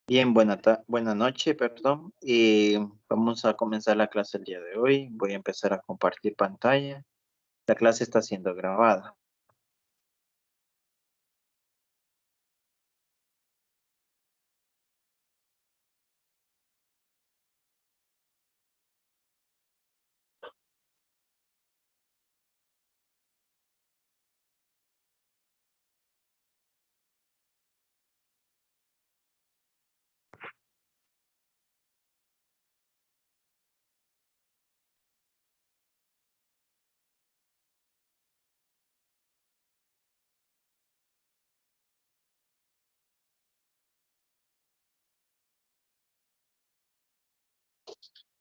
Bien, buena noche, perdón. Vamos a comenzar la clase el día de hoy. Voy a empezar a compartir pantalla. La clase está siendo grabada.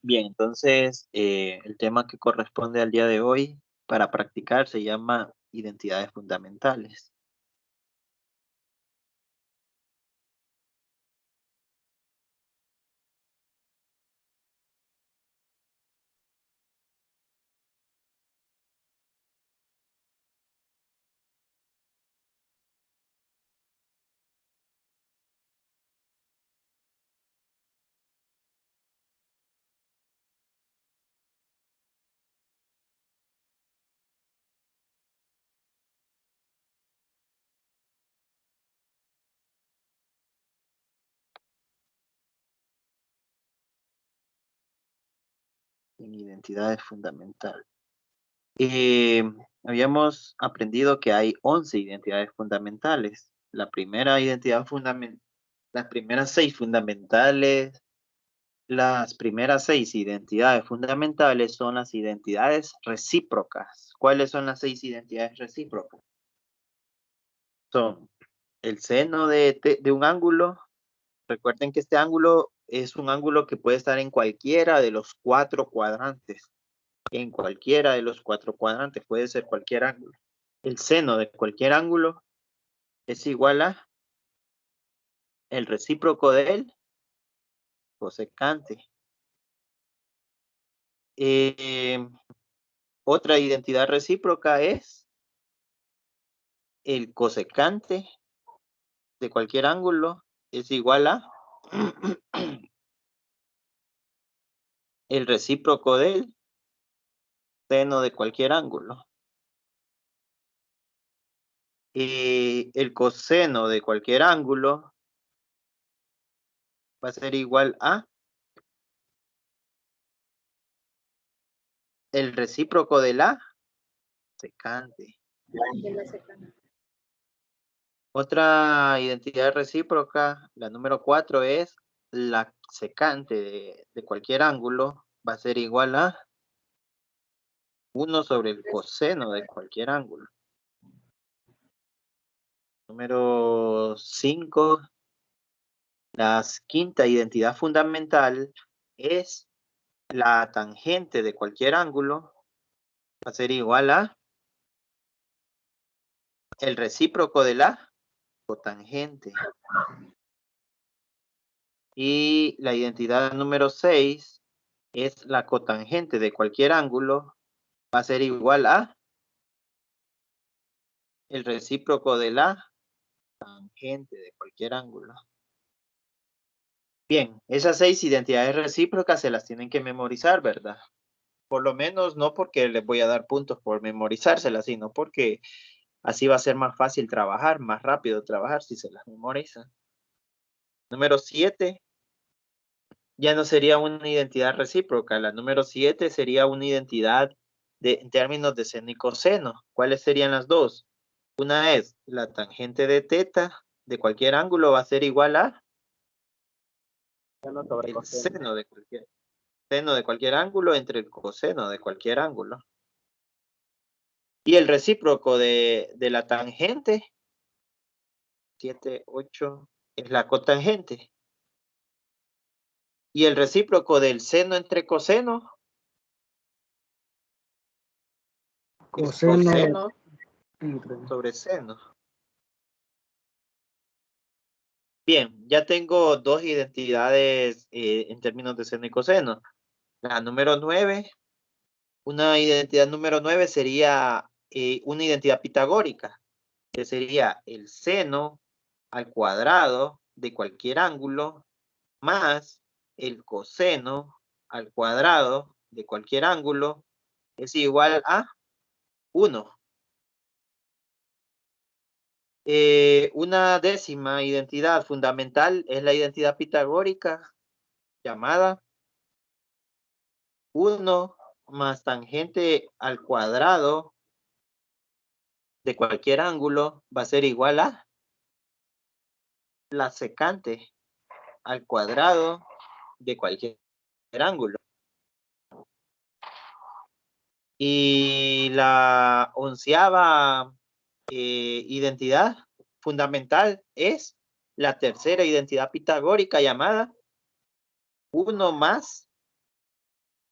Bien, entonces el tema que corresponde al día de hoy para practicar se llama identidades fundamentales. En identidades fundamentales. Eh, Habíamos aprendido que hay 11 identidades fundamentales. La primera identidad fundamental, las primeras 6 fundamentales. Las primeras 6 identidades fundamentales son las identidades recíprocas. ¿Cuáles son las 6 identidades recíprocas? Son el seno de un ángulo. Recuerden que este ángulo es un ángulo que puede estar en cualquiera de los 4 cuadrantes. En cualquiera de los 4 cuadrantes, puede ser cualquier ángulo. El seno de cualquier ángulo es igual a el recíproco del cosecante. Otra identidad recíproca es el cosecante de cualquier ángulo es igual a el recíproco del seno de cualquier ángulo. El coseno de cualquier ángulo va a ser igual a el recíproco de la secante. Otra identidad recíproca, la número 4, es la secante de cualquier ángulo va a ser igual a 1 sobre el coseno de cualquier ángulo. Número 5, la quinta identidad fundamental es la tangente de cualquier ángulo va a ser igual a el recíproco de la cotangente. Y la identidad número 6 es la cotangente de cualquier ángulo va a ser igual a el recíproco de la tangente de cualquier ángulo. Bien, esas 6 identidades recíprocas se las tienen que memorizar, ¿verdad? Por lo menos no porque les voy a dar puntos por memorizárselas, sino porque así va a ser más fácil trabajar, más rápido trabajar si se las memorizan. Número 7 ya no sería una identidad recíproca. La número 7 sería una identidad en términos de seno y coseno. ¿Cuáles serían las dos? Una es la tangente de teta de cualquier ángulo va a ser igual a el seno de cualquier ángulo entre el coseno de cualquier ángulo. Y el recíproco de la tangente, 7, 8, es la cotangente. Y el recíproco del seno entre coseno es coseno sobre seno. Bien, ya tengo dos identidades en términos de seno y coseno. La número 9, una identidad número 9 sería una identidad pitagórica, que sería el seno al cuadrado de cualquier ángulo más el coseno al cuadrado de cualquier ángulo es igual a 1. Una décima identidad fundamental es la identidad pitagórica llamada 1 más tangente al cuadrado de cualquier ángulo va a ser igual a la secante al cuadrado de cualquier ángulo. Y la 11ª identidad fundamental es la tercera identidad pitagórica llamada 1 más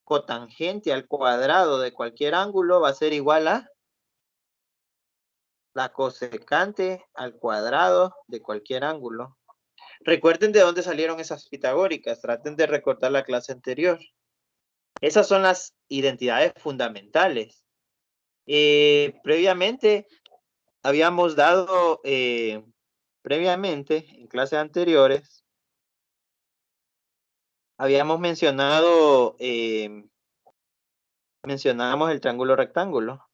cotangente al cuadrado de cualquier ángulo va a ser igual a la cosecante al cuadrado de cualquier ángulo. Recuerden de dónde salieron esas pitagóricas, traten de recordar la clase anterior. Esas son las identidades fundamentales. Previamente habíamos dado, previamente en clases anteriores, habíamos mencionado, mencionábamos el triángulo rectángulo.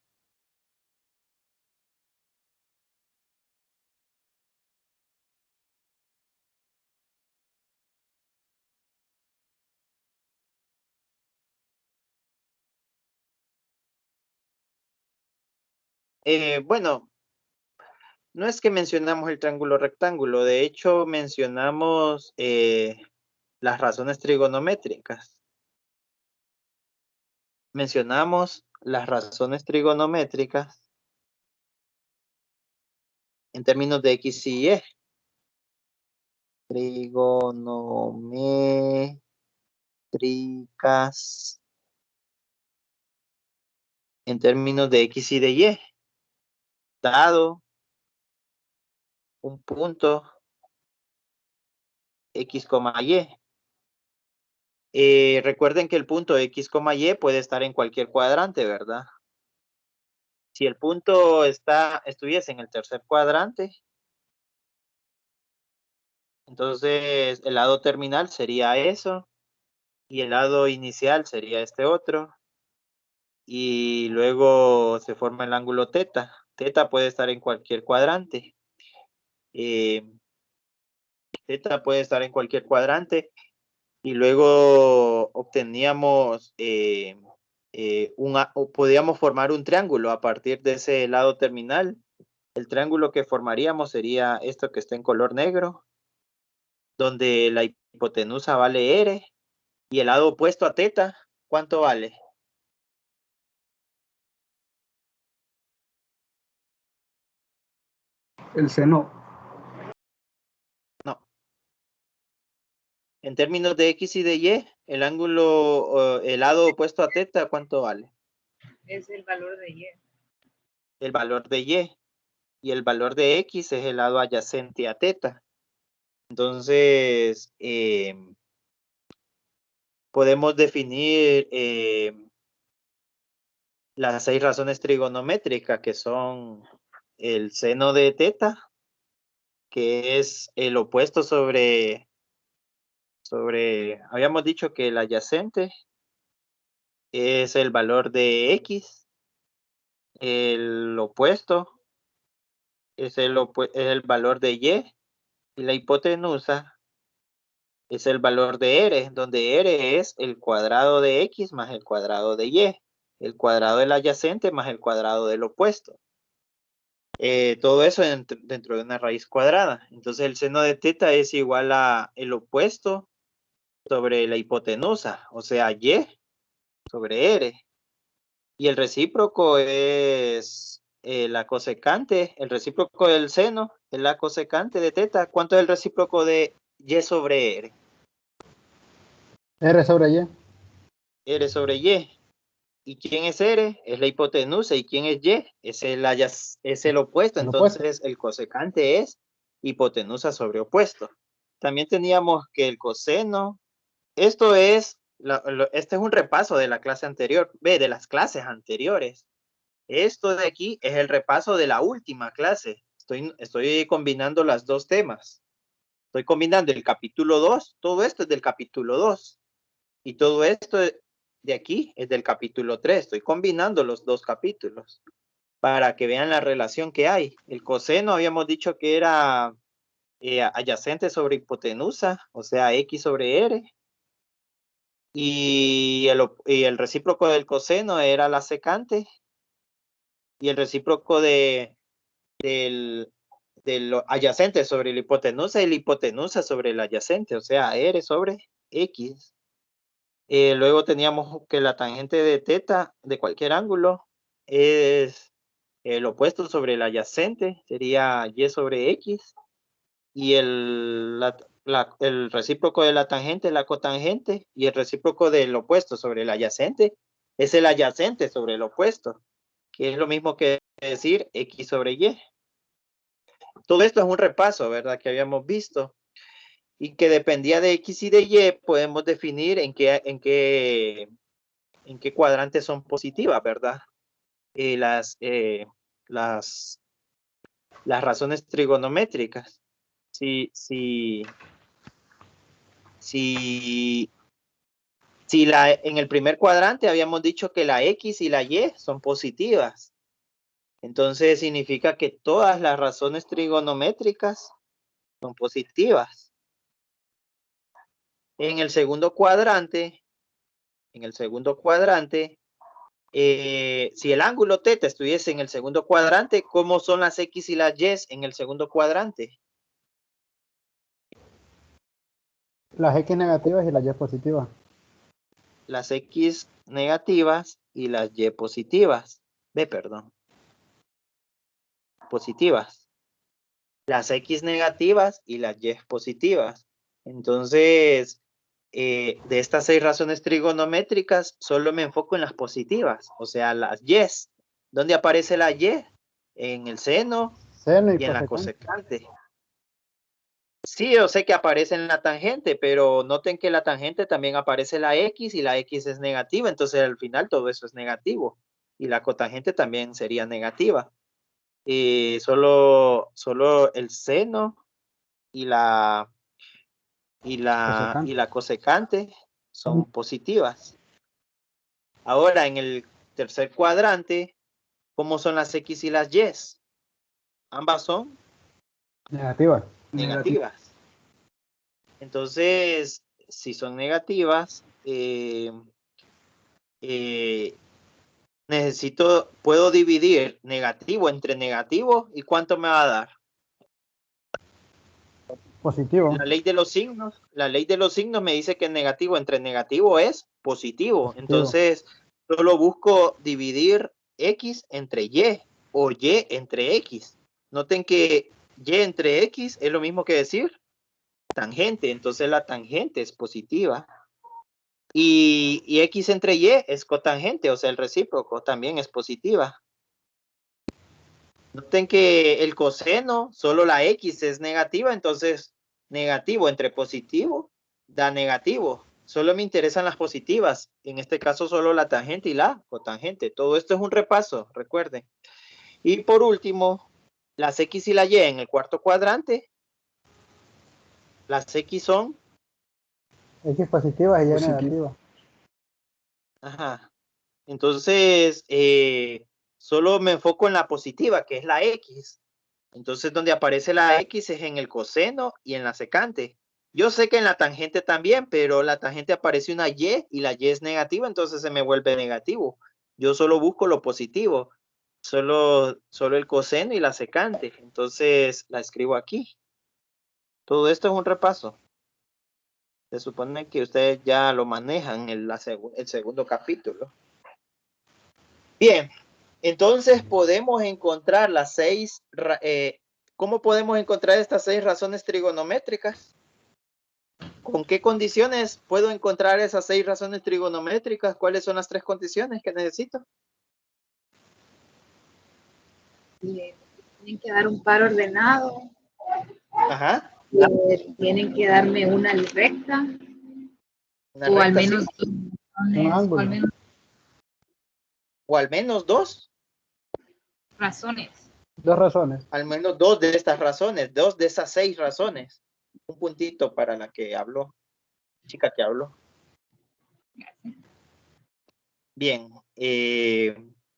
Bueno, no es que mencionamos el triángulo rectángulo, de hecho mencionamos las razones trigonométricas. Mencionamos las razones trigonométricas en términos de X y Y. Trigonométricas en términos de X y de Y. Dado un punto X, Y. Recuerden que el punto X, Y puede estar en cualquier cuadrante, ¿verdad? Si el punto estuviese en el tercer cuadrante, entonces el lado terminal sería eso, y el lado inicial sería este otro, y luego se forma el ángulo teta. Teta puede estar en cualquier cuadrante. Teta puede estar en cualquier cuadrante, y luego obteníamos podíamos formar un triángulo a partir de ese lado terminal. El triángulo que formaríamos sería esto que está en color negro, donde la hipotenusa vale R, y el lado opuesto a teta, ¿cuánto vale? El seno. No. En términos de X y de Y, el ángulo, el lado opuesto a teta, ¿cuánto vale? Es el valor de Y. El valor de Y. Y el valor de X es el lado adyacente a teta. Entonces, podemos definir las 6 razones trigonométricas, que son el seno de teta, que es el opuesto sobre, habíamos dicho que el adyacente es el valor de X, el opuesto es el valor de Y, y la hipotenusa es el valor de R, donde R es el cuadrado de X más el cuadrado de Y, el cuadrado del adyacente más el cuadrado del opuesto. Todo eso dentro de una raíz cuadrada. Entonces el seno de teta es igual a el opuesto sobre la hipotenusa, o sea, Y sobre R. Y el recíproco es la cosecante, el recíproco del seno es la cosecante de teta. ¿Cuánto es el recíproco de Y sobre R? R sobre Y. R sobre Y. ¿Y quién es R? Es la hipotenusa. ¿Y quién es Y? Es el opuesto. Entonces el cosecante es hipotenusa sobre opuesto. También teníamos que el coseno, esto es, este es un repaso de la clase anterior, de las clases anteriores. Esto de aquí es el repaso de la última clase. Estoy combinando las dos temas. Estoy combinando el capítulo 2, todo esto es del capítulo 2. Y todo esto de aquí es del capítulo 3. Estoy combinando los dos capítulos para que vean la relación que hay. El coseno habíamos dicho que era adyacente sobre hipotenusa, o sea, X sobre R. Y el recíproco del coseno era la secante. Y el recíproco del adyacente sobre la hipotenusa y la hipotenusa sobre el adyacente, o sea, R sobre X. Luego teníamos que la tangente de teta de cualquier ángulo es el opuesto sobre el adyacente, sería Y sobre X. Y el recíproco de la tangente, la cotangente, y el recíproco del opuesto sobre el adyacente es el adyacente sobre el opuesto, que es lo mismo que decir X sobre Y. Todo esto es un repaso, ¿verdad? Que habíamos visto y que dependía de X y de Y, podemos definir en qué cuadrantes son positivas, ¿verdad? Las razones trigonométricas. En el primer cuadrante habíamos dicho que la X y la Y son positivas. Entonces significa que todas las razones trigonométricas son positivas. En el segundo cuadrante, si el ángulo θ estuviese en el segundo cuadrante, ¿cómo son las X y las Y en el segundo cuadrante? Las X negativas y las Y positivas. Las X negativas y las Y positivas. Positivas. Las X negativas y las Y positivas. Entonces, de estas 6 razones trigonométricas, solo me enfoco en las positivas, o sea, las Y. ¿Dónde aparece la Y? En el seno y en la cosecante. Sí, yo sé que aparece en la tangente, pero noten que en la tangente también aparece la X y la X es negativa, entonces al final todo eso es negativo. Y la cotangente también sería negativa. Solo el seno y la cosecante son positivas. Ahora, en el tercer cuadrante, ¿cómo son las X y las Y? Ambas son negativas. Entonces, si son negativas, puedo dividir negativo entre negativo, ¿y cuánto me va a dar? Positivo. La ley de los signos me dice que negativo entre negativo es positivo. Entonces, solo busco dividir X entre Y o Y entre X. Noten que Y entre X es lo mismo que decir tangente, entonces la tangente es positiva. Y X entre Y es cotangente, o sea, el recíproco también es positiva. Noten que el coseno, solo la X es negativa, entonces negativo entre positivo da negativo. Solo me interesan las positivas, en este caso solo la tangente y la cotangente. Todo esto es un repaso, recuerden. Y por último, las X y la Y en el cuarto cuadrante. Las X son X positivas y Y negativas. Ajá. Entonces, solo me enfoco en la positiva, que es la X. Entonces, donde aparece la X es en el coseno y en la secante. Yo sé que en la tangente también, pero la tangente aparece una Y y la Y es negativa, entonces se me vuelve negativo. Yo solo busco lo positivo, solo el coseno y la secante. Entonces, la escribo aquí. Todo esto es un repaso. Se supone que ustedes ya lo manejan en el segundo capítulo. Bien, entonces podemos encontrar las 6, ¿cómo podemos encontrar estas 6 razones trigonométricas? ¿Con qué condiciones puedo encontrar esas 6 razones trigonométricas? ¿Cuáles son las 3 condiciones que necesito? Tienen que dar un par ordenado. Ajá. Tienen que darme una recta. Una recta, al menos sí. Un ángulo. O al menos 2. Razones. 2 razones. Al menos 2 de estas razones, 2 de esas 6 razones. Un puntito para la que habló, chica que habló. Bien,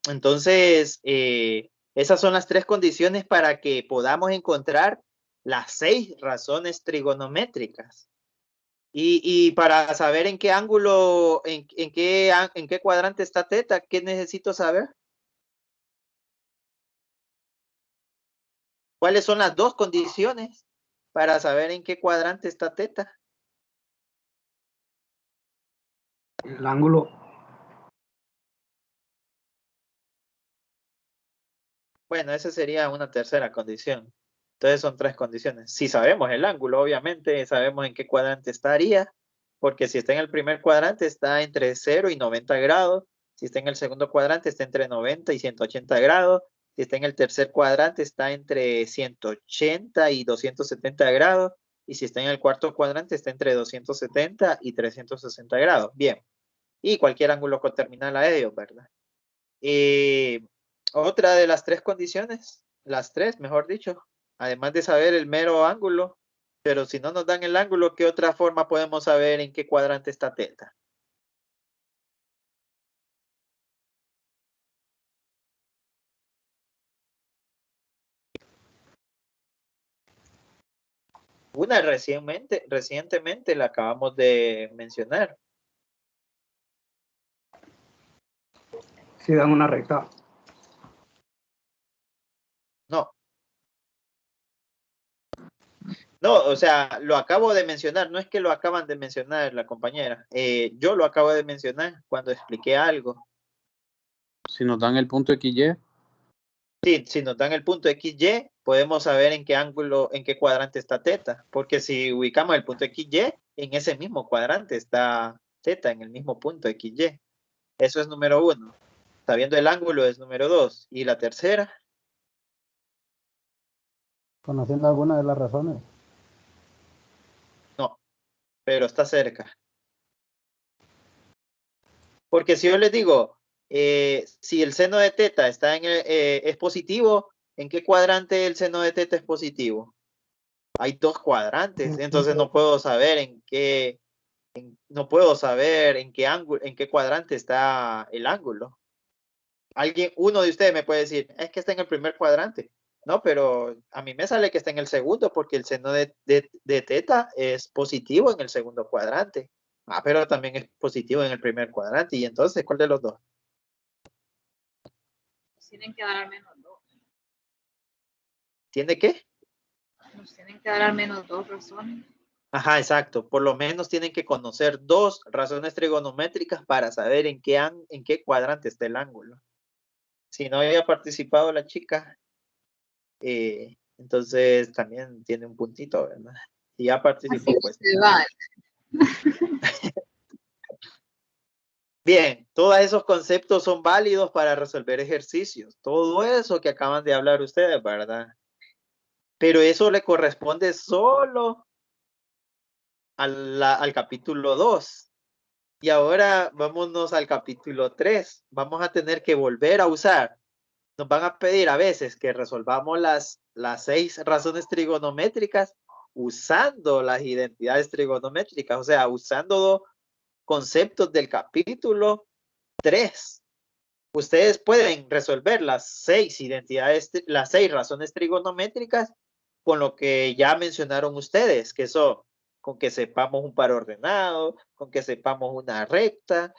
entonces esas son las 3 condiciones para que podamos encontrar las 6 razones trigonométricas. Y para saber en qué ángulo, en qué cuadrante está teta, ¿qué necesito saber? ¿Cuáles son las 2 condiciones para saber en qué cuadrante está teta? El ángulo. Bueno, esa sería una tercera condición. Entonces son 3 condiciones. Si sabemos el ángulo, obviamente sabemos en qué cuadrante estaría, porque si está en el primer cuadrante está entre 0 y 90 grados. Si está en el segundo cuadrante está entre 90 y 180 grados. Si está en el tercer cuadrante está entre 180 y 270 grados. Y si está en el cuarto cuadrante está entre 270 y 360 grados. Bien. Y cualquier ángulo coterminal a ellos, ¿verdad? Otra de las 3 condiciones, las 3, mejor dicho, además de saber el mero ángulo, pero si no nos dan el ángulo, ¿qué otra forma podemos saber en qué cuadrante está teta? Una recientemente la acabamos de mencionar. Si dan una recta. No. No, o sea, lo acabo de mencionar, no es que lo acaban de mencionar la compañera. Yo lo acabo de mencionar cuando expliqué algo. Si nos dan el punto XY. Sí, si nos dan el punto XY, podemos saber en qué ángulo, en qué cuadrante está teta, porque si ubicamos el punto XY, en ese mismo cuadrante está teta, en el mismo punto XY. Eso es número 1. Sabiendo el ángulo es número 2. Y la tercera, Conociendo alguna de las razones. no, pero está cerca. Porque si yo les digo, si el seno de teta está es positivo, ¿en qué cuadrante el seno de teta es positivo? Hay 2 cuadrantes, entonces no puedo saber no puedo saber en qué ángulo, en qué cuadrante está el ángulo. Uno de ustedes me puede decir, es que está en el primer cuadrante. No, pero a mí me sale que está en el segundo porque el seno de teta es positivo en el segundo cuadrante. Ah, pero también es positivo en el primer cuadrante. Y entonces, ¿cuál de los dos? Tienen que dar al menos 2. ¿Tiene qué? Nos tienen que dar al menos 2 razones. Ajá, exacto. Por lo menos tienen que conocer 2 razones trigonométricas para saber en qué cuadrante está el ángulo. Si no había participado la chica, entonces también tiene un puntito, ¿verdad? Si ya participó, Así pues. se vale. Bien, todos esos conceptos son válidos para resolver ejercicios. Todo eso que acaban de hablar ustedes, ¿verdad? Pero eso le corresponde solo al capítulo 2. Y ahora vámonos al capítulo 3. Vamos a tener que volver a usar. Nos van a pedir a veces que resolvamos las 6 razones trigonométricas usando las identidades trigonométricas, o sea, usando conceptos del capítulo 3. Ustedes pueden resolver las 6 las 6 razones trigonométricas con lo que ya mencionaron ustedes, que son con que sepamos un par ordenado, con que sepamos una recta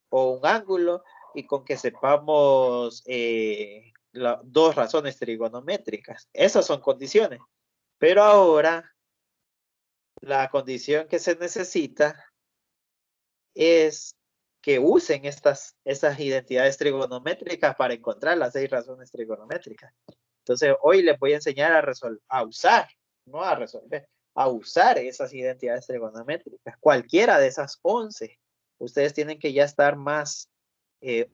o un ángulo y con que sepamos 2 razones trigonométricas. Esas son condiciones. Pero ahora la condición que se necesita es que usen esas identidades trigonométricas para encontrar las 6 razones trigonométricas. Entonces, hoy les voy a enseñar a usar, no a resolver, a usar esas identidades trigonométricas, cualquiera de esas 11. Ustedes tienen que ya estar más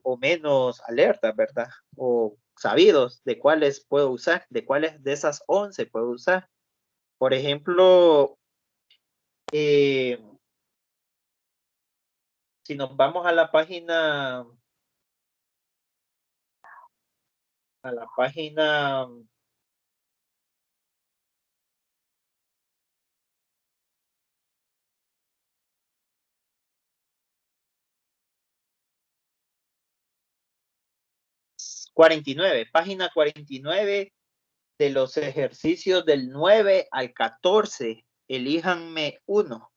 o menos alertas, ¿verdad? O sabidos de cuáles puedo usar, de cuáles de esas 11 puedo usar. Por ejemplo, si nos vamos a la página 49, página 49 de los ejercicios del 9 al 14. Elíjanme uno.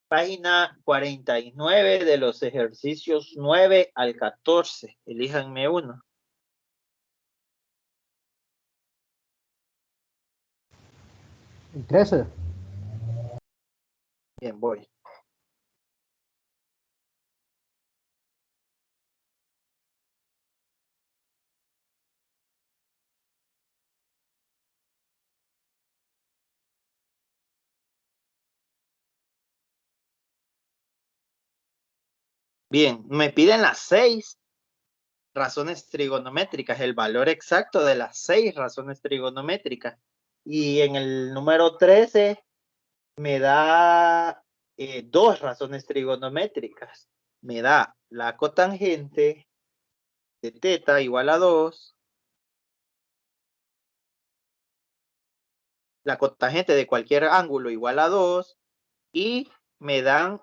Página 49 de los ejercicios 9 al 14. Elíjanme uno. El 13. Bien, voy. Bien, me piden las 6 razones trigonométricas, el valor exacto de las 6 razones trigonométricas. Y en el número 13 me da 2 razones trigonométricas. Me da la cotangente de teta igual a 2. La cotangente de cualquier ángulo igual a 2. Y me dan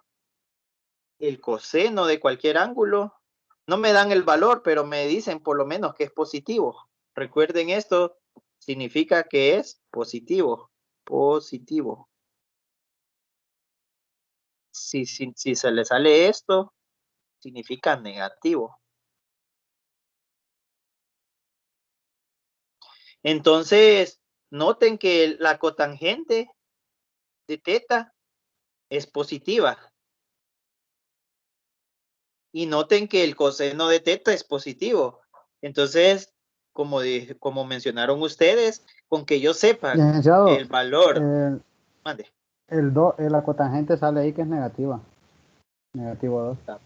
el coseno de cualquier ángulo. No me dan el valor, pero me dicen por lo menos que es positivo. Recuerden esto, significa que es positivo. Positivo. Si se le sale esto, significa negativo. Entonces, noten que la cotangente de teta es positiva. Y noten que el coseno de teta es positivo. Entonces, como mencionaron ustedes, con que yo sepa Licenciado, el valor. Mande. La cotangente sale ahí que es negativa. Negativo 2.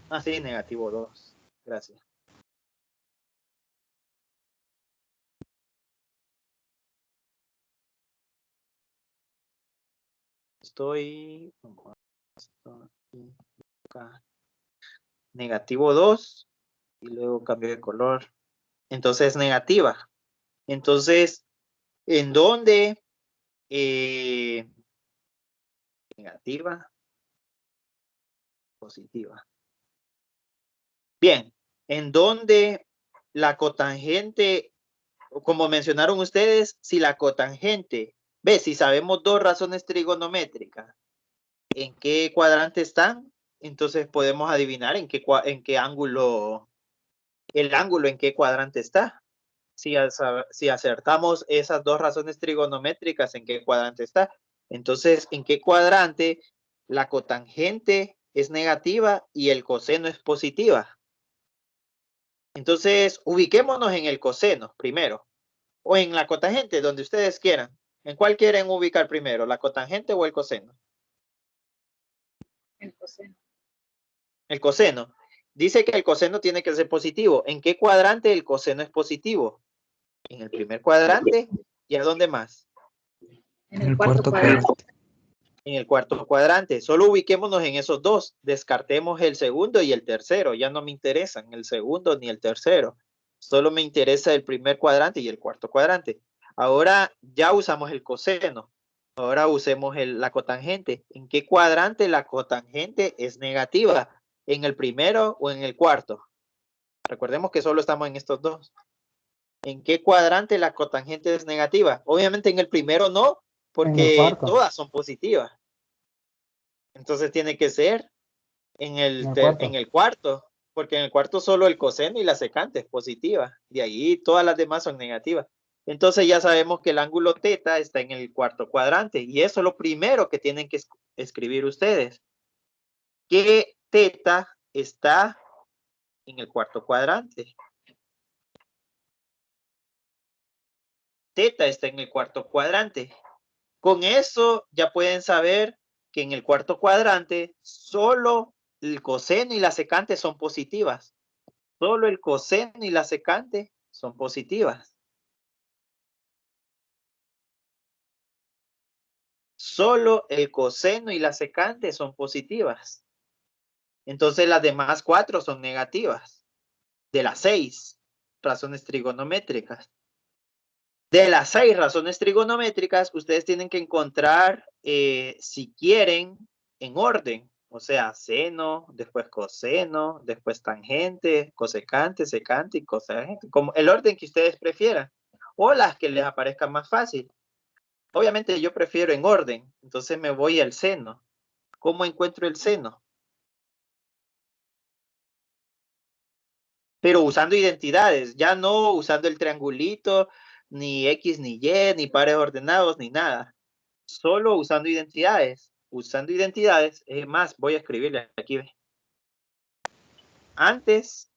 Ah, sí, negativo 2. Gracias. Estoy acá. Negativo 2 y luego cambio de color. Entonces, negativa. Entonces, ¿en dónde? Negativa. Positiva. Bien, ¿en dónde la cotangente, como mencionaron ustedes, si la cotangente, si sabemos 2 razones trigonométricas, ¿en qué cuadrante están? Entonces podemos adivinar en qué ángulo, el ángulo en qué cuadrante está. Si acertamos esas 2 razones trigonométricas, ¿en qué cuadrante está? Entonces, ¿en qué cuadrante la cotangente es negativa y el coseno es positiva? Entonces, ubiquémonos en el coseno primero, o en la cotangente, donde ustedes quieran. ¿En cuál quieren ubicar primero, la cotangente o el coseno? El coseno. El coseno. Dice que el coseno tiene que ser positivo. ¿En qué cuadrante el coseno es positivo? En el primer cuadrante. ¿Y a dónde más? En el cuarto cuadrante. En el cuarto cuadrante. Solo ubiquémonos en esos 2. Descartemos el segundo y el tercero. Ya no me interesan el segundo ni el tercero. Solo me interesa el primer cuadrante y el cuarto cuadrante. Ahora ya usamos el coseno. Ahora usemos la cotangente. ¿En qué cuadrante la cotangente es negativa? ¿En el primero o en el cuarto? Recordemos que solo estamos en estos 2. ¿En qué cuadrante la cotangente es negativa? Obviamente en el primero no, porque todas son positivas. Entonces tiene que ser en el cuarto, porque en el cuarto solo el coseno y la secante es positiva. De ahí todas las demás son negativas. Entonces ya sabemos que el ángulo teta está en el cuarto cuadrante. Y eso es lo primero que tienen que escribir ustedes. Que teta está en el cuarto cuadrante. Teta está en el cuarto cuadrante. Con eso ya pueden saber que en el cuarto cuadrante solo el coseno y la secante son positivas. Solo el coseno y la secante son positivas. Solo el coseno y la secante son positivas. Entonces las demás 4 son negativas. De las 6 razones trigonométricas. De las 6 razones trigonométricas, ustedes tienen que encontrar, si quieren, en orden. O sea, seno, después coseno, después tangente, cosecante, secante y cosagente. Como el orden que ustedes prefieran. O las que les aparezca más fácil. Obviamente yo prefiero en orden. Entonces me voy al seno. ¿Cómo encuentro el seno? Pero usando identidades. Ya no usando el triangulito, ni X, ni Y, ni pares ordenados, ni nada. Solo usando identidades. Usando identidades. Es más, voy a escribirle aquí. Antes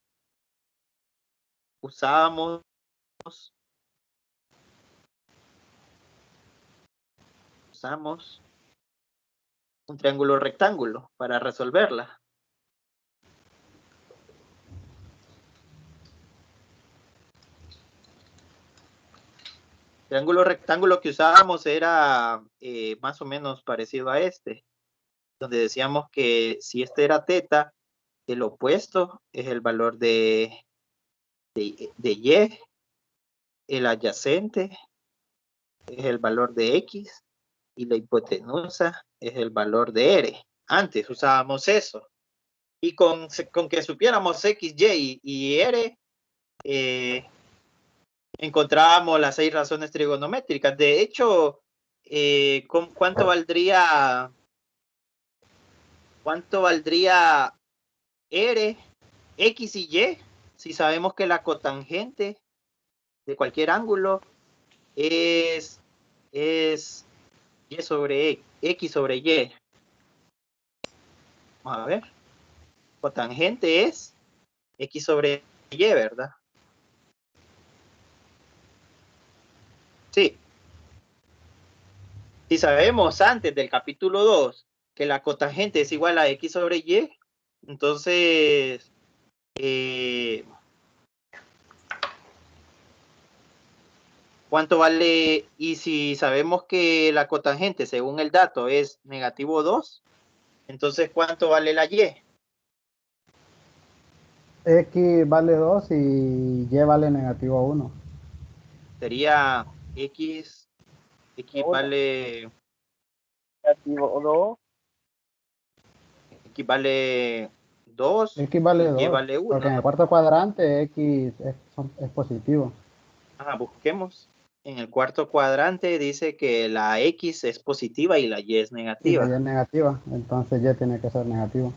usamos un triángulo rectángulo para resolverla. El triángulo rectángulo que usábamos era más o menos parecido a este, donde decíamos que si este era teta, el opuesto es el valor de Y, el adyacente es el valor de X y la hipotenusa es el valor de R. Antes usábamos eso. Y con que supiéramos X, Y y R, encontrábamos las 6 razones trigonométricas. De hecho, ¿cuánto valdría R, X y Y si sabemos que la cotangente de cualquier ángulo es Y sobre X sobre Y? Vamos a ver. Cotangente es X sobre Y, ¿verdad? Sí. Si sabemos antes del capítulo 2 que la cotangente es igual a X sobre Y, entonces ¿cuánto vale? Y si sabemos que la cotangente según el dato es negativo 2, entonces ¿cuánto vale la Y? X vale 2 y Y vale negativo 1. Sería X vale Negativo 2. X vale 2 X vale y Y 2, vale 1, porque en el ¿no? cuarto cuadrante X es positivo. Busquemos. En el cuarto cuadrante dice que la X es positiva y la Y es Y la negativa. Y es negativa, entonces Y tiene que ser negativo.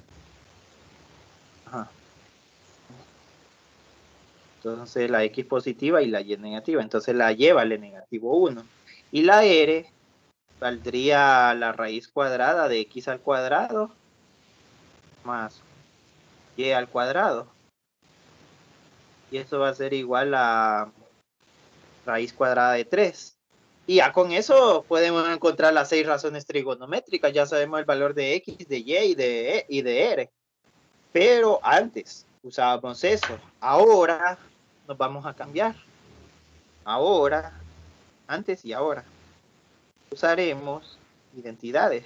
Ajá. Entonces la X positiva y la Y negativa. Entonces la Y vale negativo 1. Y la R valdría la raíz cuadrada de X al cuadrado más Y al cuadrado. Y eso va a ser igual a raíz cuadrada de 3. Y ya con eso podemos encontrar las 6 razones trigonométricas. Ya sabemos el valor de X, de Y y de R. Pero antes usábamos eso. Ahora nos vamos a cambiar. Ahora, antes y ahora, usaremos identidades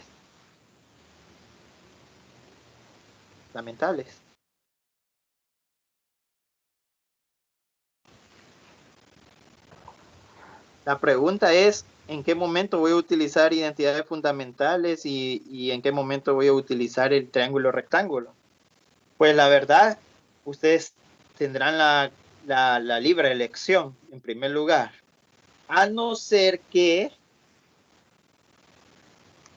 fundamentales. La pregunta es, ¿en qué momento voy a utilizar identidades fundamentales y en qué momento voy a utilizar el triángulo rectángulo? Pues la verdad, ustedes tendrán la libre elección, en primer lugar. A no ser que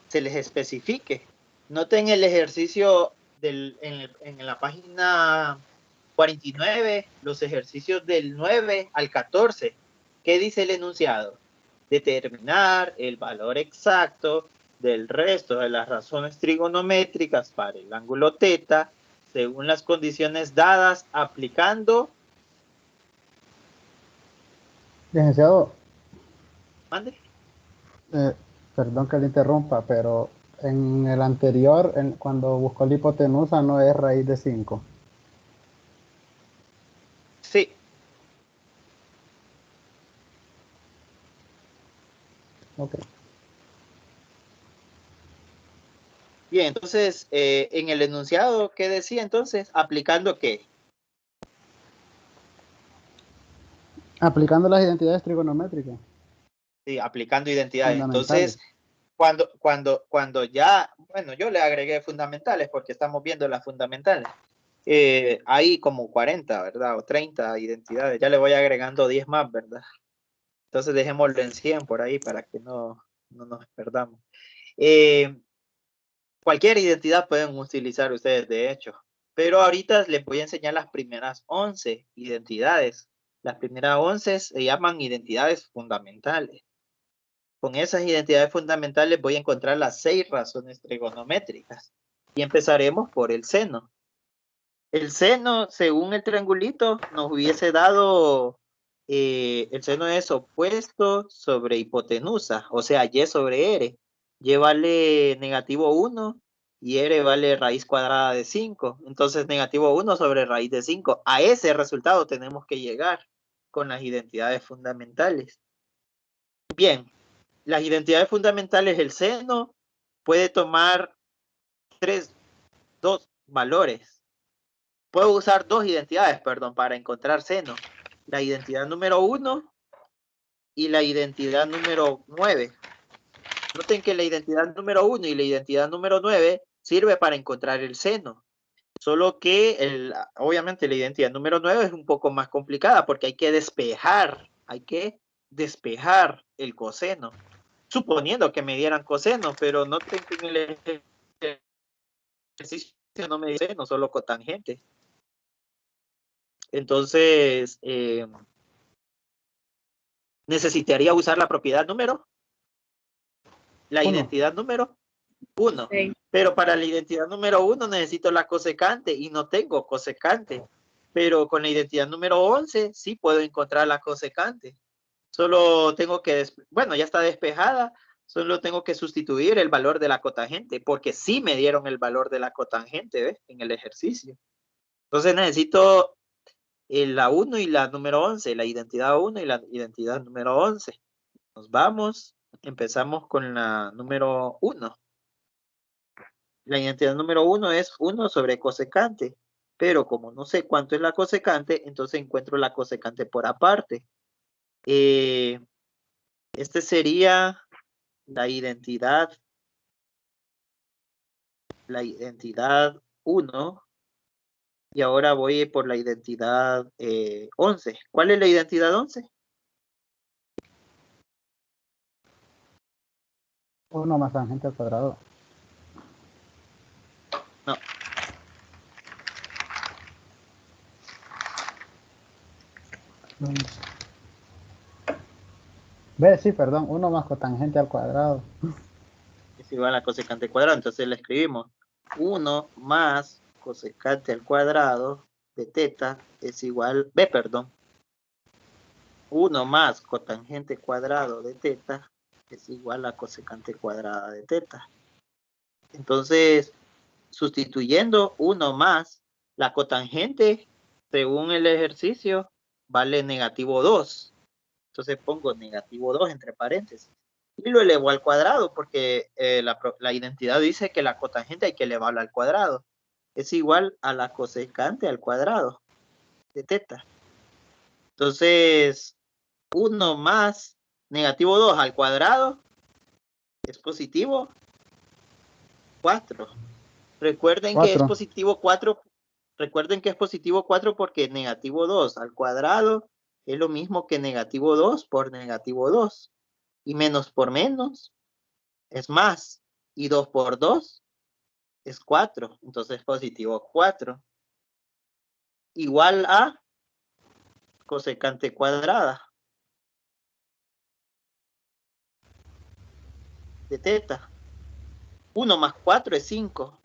se les especifique. Noten el ejercicio en la página 49, los ejercicios del 9 al 14. ¿Qué dice el enunciado? Determinar el valor exacto del resto de las razones trigonométricas para el ángulo θ según las condiciones dadas aplicando. Licenciado, ¿Mande? perdón que le interrumpa, pero en el anterior, cuando buscó la hipotenusa, no es raíz de 5. Sí. Ok. Bien, entonces, en el enunciado, ¿qué decía entonces? ¿Aplicando qué? Aplicando las identidades trigonométricas Sí, aplicando identidades. fundamentales. Entonces, cuando ya, bueno, yo le agregué fundamentales porque estamos viendo las fundamentales. Hay como 40, ¿verdad? O 30 identidades. Ya le voy agregando 10 más, ¿verdad? Entonces dejémoslo en 100 por ahí para que no nos perdamos. Cualquier identidad pueden utilizar ustedes, de hecho. Pero ahorita les voy a enseñar las primeras 11 identidades. Las primeras 11 se llaman identidades fundamentales. Con esas identidades fundamentales voy a encontrar las 6 razones trigonométricas. Y empezaremos por el seno. El seno, según el triangulito, nos hubiese dado, el seno es opuesto sobre hipotenusa, o sea, y sobre r. Y vale negativo 1 y r vale raíz cuadrada de 5. Entonces, negativo 1 sobre raíz de 5. A ese resultado tenemos que llegar con las identidades fundamentales. Bien, las identidades fundamentales, el seno puede tomar dos valores. Puedo usar dos identidades, perdón, para encontrar seno. La identidad número 1 y la identidad número 9. Noten que la identidad número 1 y la identidad número 9 sirve para encontrar el seno. Solo que, obviamente, la identidad número 9 es un poco más complicada porque hay que despejar el coseno. Suponiendo que me dieran coseno, pero noten que en el ejercicio no me dice seno, solo cotangente. Entonces, necesitaría usar la propiedad número, la identidad número 1. Sí. Pero para la identidad número 1 necesito la cosecante y no tengo cosecante. Pero con la identidad número 11 sí puedo encontrar la cosecante. Solo tengo que, bueno, ya está despejada, solo tengo que sustituir el valor de la cotangente, porque sí me dieron el valor de la cotangente, ¿ves? En el ejercicio. Entonces necesito la 1 y la número 11, la identidad 1 y la identidad número 11. Nos vamos, empezamos con la número 1. La identidad número 1 es 1 sobre cosecante, pero como no sé cuánto es la cosecante, entonces encuentro la cosecante por aparte. Este sería la identidad 1. Y ahora voy por la identidad 11. ¿Cuál es la identidad 11? 1 más tangente al cuadrado. No. Ve, sí, perdón, 1 más cotangente al cuadrado. Es igual a cosecante cuadrado, entonces le escribimos 1 más cosecante al cuadrado de teta es igual, 1 más cotangente cuadrado de teta es igual a cosecante cuadrada de teta. Entonces, sustituyendo 1 más, la cotangente, según el ejercicio, vale negativo 2. Entonces pongo negativo 2 entre paréntesis. Y lo elevo al cuadrado porque la identidad dice que la cotangente hay que elevarla al cuadrado. Es igual a la cosecante al cuadrado de teta. Entonces, 1 más negativo 2 al cuadrado es positivo 4. Recuerden que es positivo 4. Recuerden que es positivo 4 porque negativo 2 al cuadrado es lo mismo que negativo 2 por negativo 2. Y menos por menos es más. Y 2 por 2 es 4. Entonces positivo 4. Igual a cosecante cuadrada de teta. 1 más 4 es 5.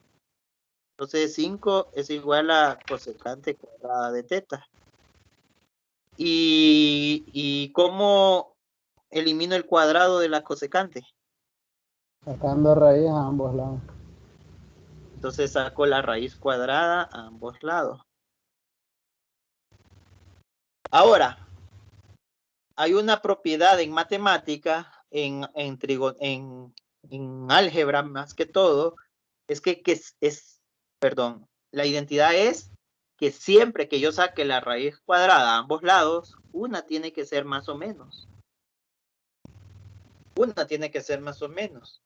Entonces 5 es igual a cosecante cuadrada de teta. ¿Y cómo elimino el cuadrado de la cosecante? Sacando raíz a ambos lados. Entonces saco la raíz cuadrada a ambos lados. Ahora, hay una propiedad en matemática, en álgebra más que todo, es que la identidad es que siempre que yo saque la raíz cuadrada a ambos lados, una tiene que ser más o menos. Una tiene que ser más o menos.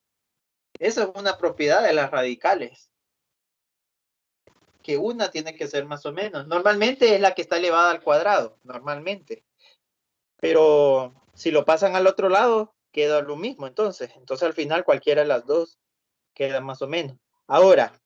Esa es una propiedad de las radicales. Que una tiene que ser más o menos. Normalmente es la que está elevada al cuadrado, normalmente. Pero si lo pasan al otro lado, queda lo mismo entonces. Entonces al final cualquiera de las dos queda más o menos. Ahora,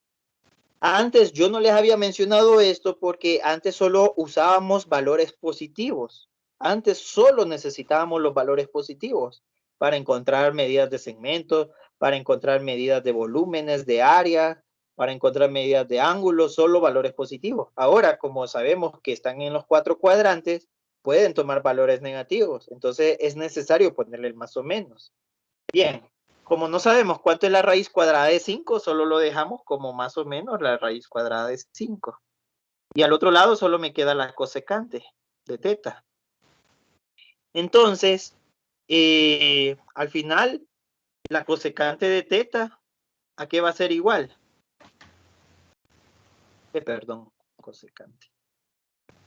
antes yo no les había mencionado esto porque antes solo usábamos valores positivos. Antes solo necesitábamos los valores positivos para encontrar medidas de segmentos, para encontrar medidas de volúmenes, de área, para encontrar medidas de ángulos, solo valores positivos. Ahora, como sabemos que están en los 4 cuadrantes, pueden tomar valores negativos. Entonces es necesario ponerle el más o menos. Bien, como no sabemos cuánto es la raíz cuadrada de 5, solo lo dejamos como más o menos la raíz cuadrada de 5. Y al otro lado solo me queda la cosecante de teta. Entonces, al final, la cosecante de teta, ¿a qué va a ser igual? Perdón, cosecante.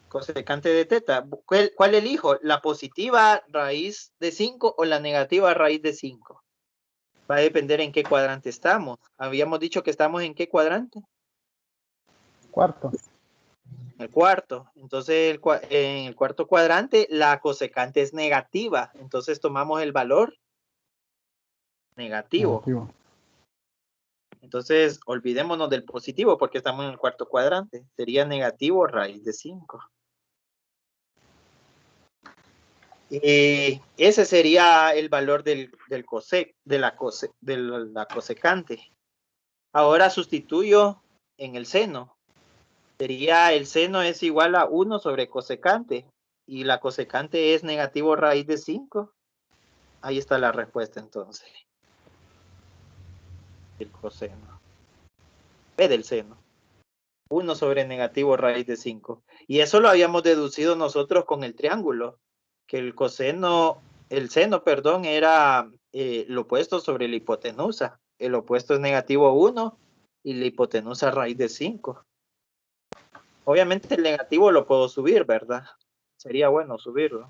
Cosecante de teta. ¿Cuál elijo? ¿La positiva raíz de 5 o la negativa raíz de 5? Va a depender en qué cuadrante estamos. Habíamos dicho que estamos en qué cuadrante. Cuarto. El cuarto. Entonces, en el cuarto cuadrante, la cosecante es negativa. Entonces, tomamos el valor negativo. Entonces, olvidémonos del positivo porque estamos en el cuarto cuadrante. Sería negativo raíz de 5. Ese sería el valor de la cosecante. Ahora sustituyo en el seno. Sería el seno es igual a 1 sobre cosecante. Y la cosecante es negativo raíz de 5. Ahí está la respuesta entonces. El coseno. B del seno. 1 sobre negativo raíz de 5. Y eso lo habíamos deducido nosotros con el triángulo. Que el seno, perdón, era lo opuesto sobre la hipotenusa. El opuesto es negativo 1 y la hipotenusa raíz de 5. Obviamente el negativo lo puedo subir, ¿verdad? Sería bueno subirlo.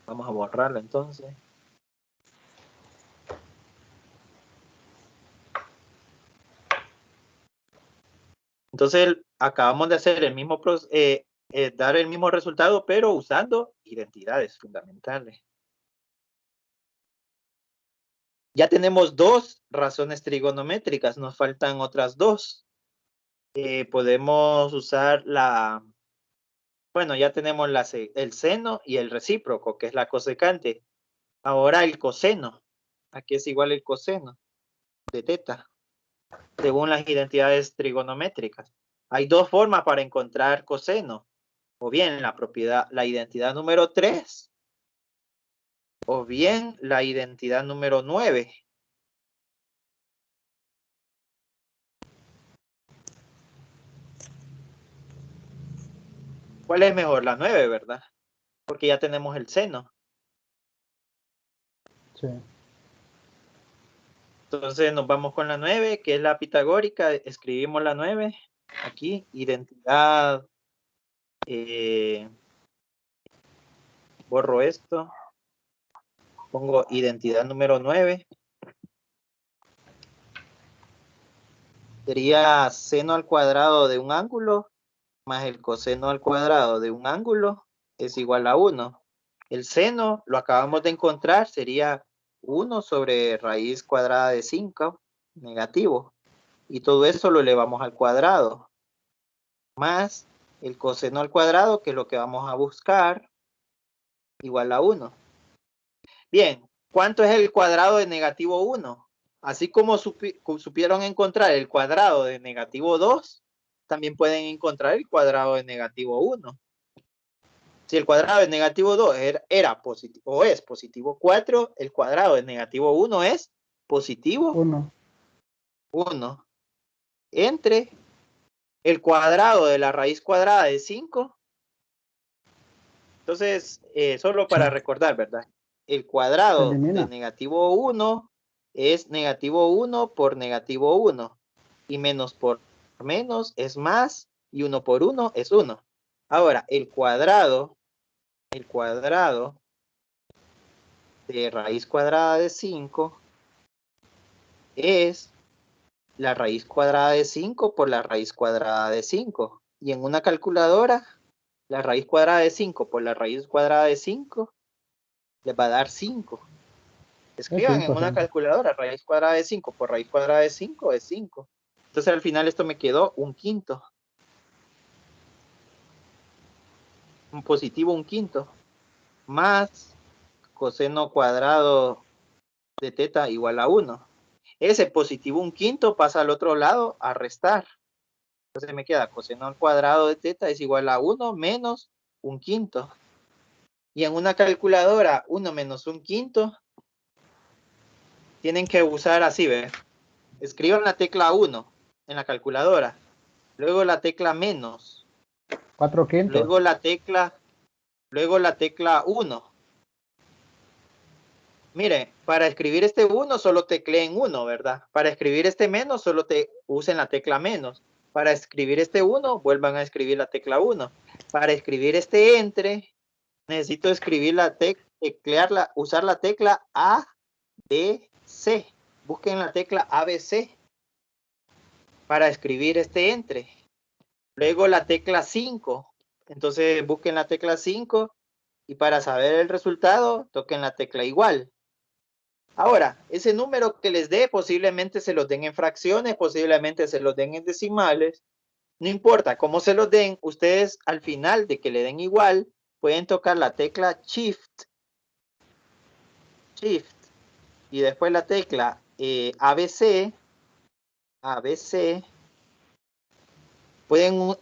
Vamos a borrarlo entonces. Entonces acabamos de hacer el mismo dar el mismo resultado, pero usando identidades fundamentales. Ya tenemos 2 razones trigonométricas, nos faltan otras 2. Podemos usar bueno, ya tenemos el seno y el recíproco, que es la cosecante. Ahora el coseno. Aquí es igual el coseno de teta, según las identidades trigonométricas. Hay 2 formas para encontrar coseno. O bien la identidad número 3, o bien la identidad número 9. ¿Cuál es mejor? La 9, ¿verdad? Porque ya tenemos el seno. Sí. Entonces nos vamos con la 9, que es la pitagórica. Escribimos la 9. Aquí, identidad. Borro esto. Pongo identidad número 9. Sería seno al cuadrado de un ángulo más el coseno al cuadrado de un ángulo es igual a 1. El seno, lo acabamos de encontrar, sería 1 sobre raíz cuadrada de 5, negativo. Y todo eso lo elevamos al cuadrado. Más el coseno al cuadrado, que es lo que vamos a buscar, igual a 1. Bien, ¿cuánto es el cuadrado de negativo 1? Así como supieron encontrar el cuadrado de negativo 2, también pueden encontrar el cuadrado de negativo 1. Si el cuadrado de negativo 2 era positivo o es positivo 4, el cuadrado de negativo 1 es positivo 1 entre el cuadrado de la raíz cuadrada de 5. Entonces, solo para recordar, ¿verdad? El cuadrado de negativo 1 es negativo 1 por negativo 1. Y menos por menos es más. Y 1 por 1 es 1. Ahora, el cuadrado de raíz cuadrada de 5 es la raíz cuadrada de 5 por la raíz cuadrada de 5. Y en una calculadora, la raíz cuadrada de 5 por la raíz cuadrada de 5 les va a dar 5. Escriban en una calculadora, raíz cuadrada de 5 por raíz cuadrada de 5 es 5. Entonces al final esto me quedó un quinto. Un positivo un quinto. Más coseno cuadrado de teta igual a 1. Ese positivo un quinto pasa al otro lado a restar. Entonces me queda coseno al cuadrado de teta es igual a 1 menos un quinto. Y en una calculadora, 1 menos un quinto, tienen que usar así, ¿ves? Escriban la tecla 1 en la calculadora. Luego la tecla menos. 4 quintos. Luego la tecla 1. Mire, para escribir este 1 solo tecleen 1, ¿verdad? Para escribir este menos solo usen la tecla menos. Para escribir este 1, vuelvan a escribir la tecla 1. Para escribir este entre, necesito escribir usar la tecla A, B, C. Busquen la tecla ABC para escribir este entre. Luego la tecla 5. Entonces busquen la tecla 5 y para saber el resultado, toquen la tecla igual. Ahora, ese número que les dé, posiblemente se los den en fracciones, posiblemente se los den en decimales. No importa cómo se los den, ustedes al final de que le den igual, pueden tocar la tecla Shift. Y después la tecla ABC. Pueden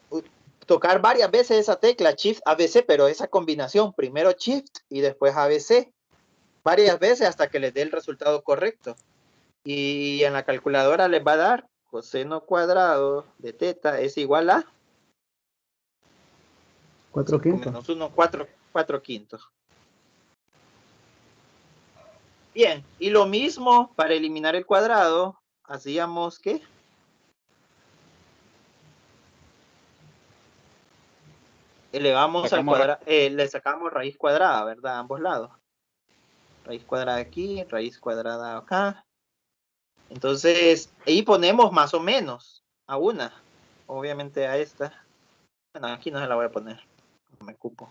tocar varias veces esa tecla Shift ABC, pero esa combinación, primero Shift y después ABC. Varias veces hasta que les dé el resultado correcto. Y en la calculadora les va a dar coseno cuadrado de teta es igual a 4 quintos. Menos 1, 4 quintos. Bien, y lo mismo para eliminar el cuadrado, hacíamos que elevamos al cuadrado, le sacamos raíz cuadrada, ¿verdad? A ambos lados. Raíz cuadrada aquí, raíz cuadrada acá. Entonces, ahí ponemos más o menos a una. Obviamente a esta. Bueno, aquí no se la voy a poner. No me cupo.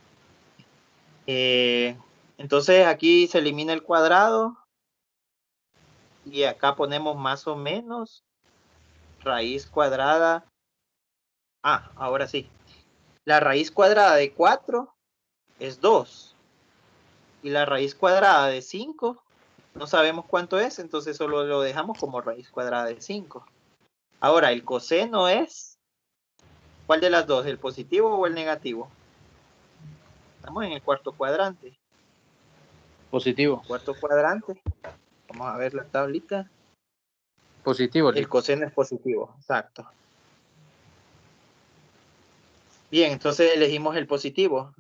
Entonces aquí se elimina el cuadrado. Y acá ponemos más o menos raíz cuadrada. Ah, ahora sí. La raíz cuadrada de 4 es 2. Y la raíz cuadrada de 5 no sabemos cuánto es, entonces solo lo dejamos como raíz cuadrada de 5. Ahora, el coseno es... ¿Cuál de las dos? ¿El positivo o el negativo? Estamos en el cuarto cuadrante. Positivo. Cuarto cuadrante. Vamos a ver la tablita. Positivo. El coseno es positivo, exacto. Bien, entonces elegimos el positivo.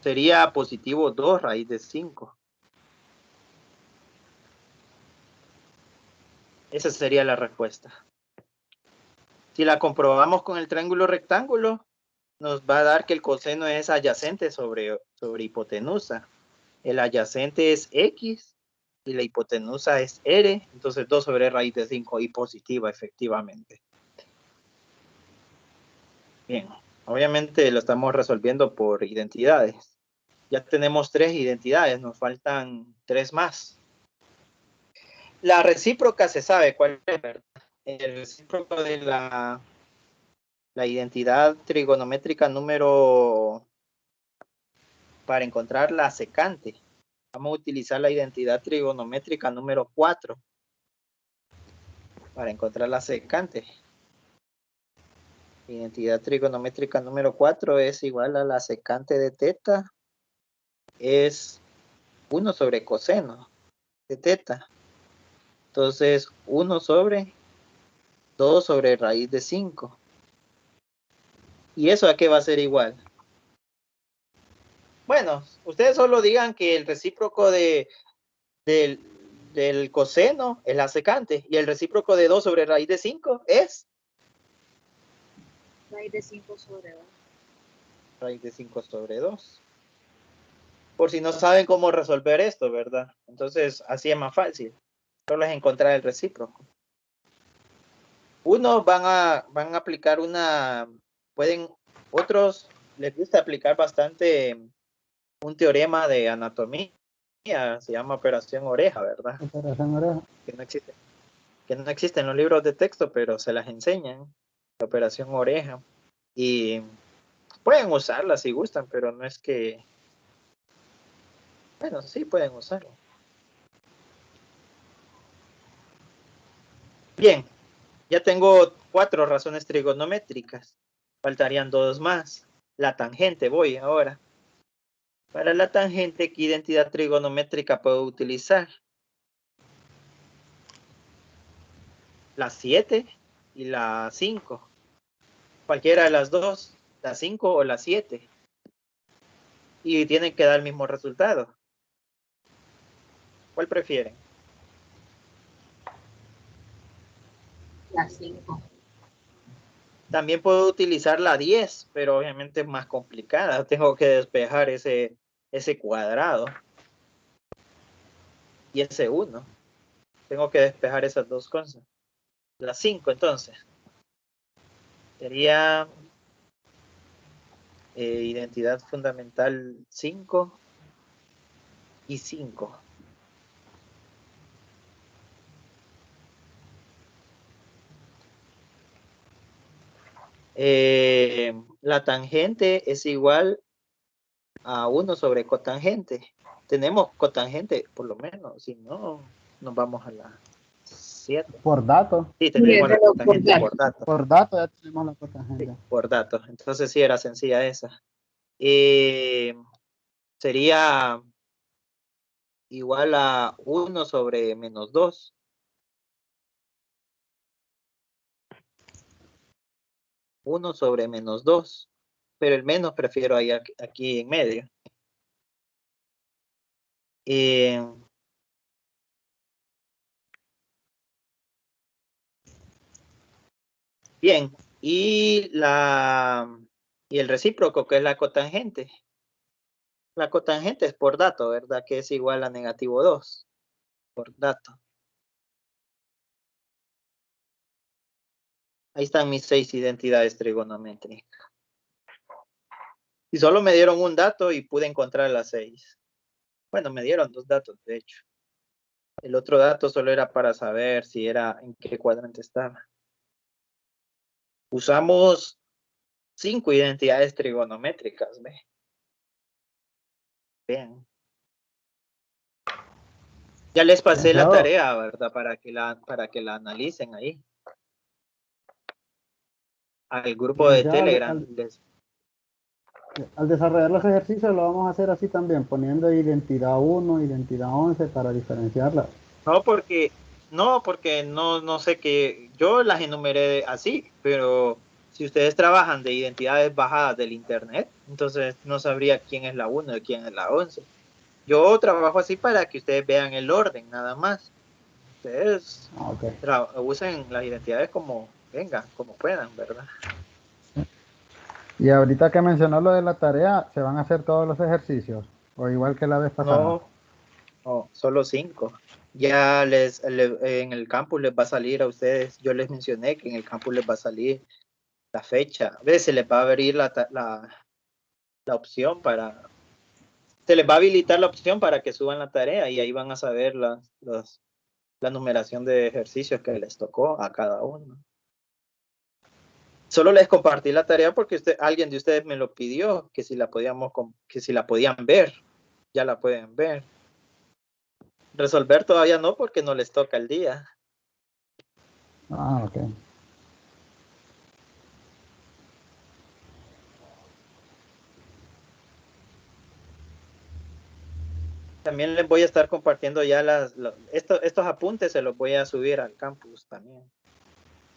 Sería positivo 2 raíz de 5. Esa sería la respuesta. Si la comprobamos con el triángulo rectángulo, nos va a dar que el coseno es adyacente sobre hipotenusa. El adyacente es X y la hipotenusa es R. Entonces 2 sobre raíz de 5 y positiva efectivamente. Bien, obviamente lo estamos resolviendo por identidades. Ya tenemos 3 identidades, nos faltan 3 más. La recíproca se sabe cuál es, ¿verdad? El recíproco de la identidad trigonométrica número... Para encontrar la secante, vamos a utilizar la identidad trigonométrica número 4. Para encontrar la secante. Identidad trigonométrica número 4 es igual a la secante de teta. Es 1 sobre coseno de teta. Entonces, 1 sobre 2 sobre raíz de 5. ¿Y eso a qué va a ser igual? Bueno, ustedes solo digan que el recíproco del coseno es la secante. Y el recíproco de 2 sobre raíz de 5 es... Raíz de 5 sobre 2. raíz de 5 sobre 2. Por si no saben cómo resolver esto, ¿verdad? Entonces, así es más fácil. Solo es encontrar el recíproco. Unos van a aplicar otros les gusta aplicar bastante un teorema de anatomía, se llama operación oreja, ¿verdad? Operación oreja. Que no existe en los libros de texto, pero se las enseñan, la operación oreja. Y pueden usarla si gustan, pero no es que... Bueno, sí pueden usarlo. Bien, ya tengo 4 razones trigonométricas. Faltarían 2 más. La tangente voy ahora. Para la tangente, ¿qué identidad trigonométrica puedo utilizar? La 7 y la 5. Cualquiera de las dos, la 5 o la 7. Y tienen que dar el mismo resultado. ¿Cuál prefieren? La 5. También puedo utilizar la 10, pero obviamente es más complicada. Tengo que despejar ese cuadrado. Y ese 1. Tengo que despejar esas dos cosas. La 5 entonces. Sería identidad fundamental 5 y 5. La tangente es igual a 1 sobre cotangente. Tenemos cotangente, por lo menos, si no, nos vamos a la 7. Por datos. Sí, tenemos la cotangente por datos. Por datos ya tenemos la Sí, cotangente. por datos. Entonces sí era sencilla esa. Sería igual a 1 sobre menos 2. Uno sobre menos 2. Pero el menos prefiero ahí aquí en medio. Bien, y el recíproco, que es la cotangente. La cotangente es por dato, ¿verdad? Que es igual a negativo 2 por dato. Ahí están mis 6 identidades trigonométricas. Y solo me dieron un dato y pude encontrar las 6. Bueno, me dieron 2 datos, de hecho. El otro dato solo era para saber si era en qué cuadrante estaba. Usamos 5 identidades trigonométricas, ¿ve? Vean. Ya les pasé la tarea, ¿verdad? Para que la analicen ahí. Al grupo de Telegram. Al desarrollar los ejercicios lo vamos a hacer así también, poniendo identidad 1, identidad 11 para diferenciarlas. No, porque no sé qué, yo las enumeré así, pero si ustedes trabajan de identidades bajadas del internet, entonces no sabría quién es la 1 y quién es la 11. Yo trabajo así para que ustedes vean el orden, nada más. Ustedes usen las identidades como vengan, como puedan, ¿verdad? Y ahorita que mencionó lo de la tarea, ¿se van a hacer todos los ejercicios? ¿O igual que la vez pasada? No, solo 5. Ya en el campus les va a salir a ustedes, yo les mencioné que en el campus les va a salir la fecha. A veces se les va a abrir la opción se les va a habilitar la opción para que suban la tarea y ahí van a saber la numeración de ejercicios que les tocó a cada uno. Solo les compartí la tarea porque alguien de ustedes me lo pidió, que si la podían ver, ya la pueden ver. Resolver todavía no porque no les toca el día. Ok. También les voy a estar compartiendo ya estos apuntes, se los voy a subir al campus también.